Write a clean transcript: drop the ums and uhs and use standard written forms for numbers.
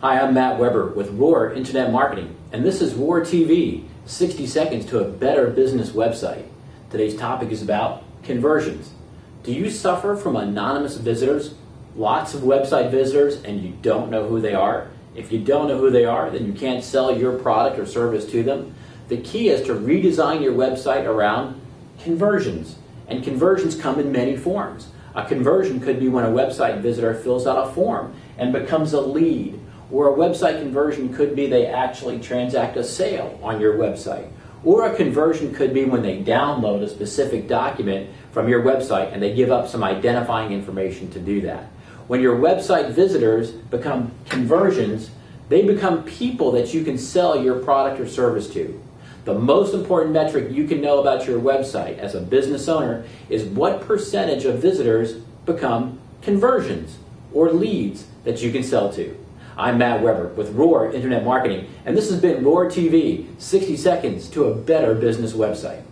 Hi, I'm Matt Weber with Roar Internet Marketing, and this is Roar TV, 60 seconds to a better business website. Today's topic is about conversions. Do you suffer from anonymous visitors, lots of website visitors, and you don't know who they are? If you don't know who they are, then you can't sell your product or service to them. The key is to redesign your website around conversions, and conversions come in many forms. A conversion could be when a website visitor fills out a form and becomes a lead, or a website conversion could be they actually transact a sale on your website, or a conversion could be when they download a specific document from your website and they give up some identifying information to do that. When your website visitors become conversions, they become people that you can sell your product or service to. The most important metric you can know about your website as a business owner is what percentage of visitors become conversions or leads that you can sell to. I'm Matt Weber with Roar Internet Marketing, and this has been Roar TV, 60 seconds to a better business website.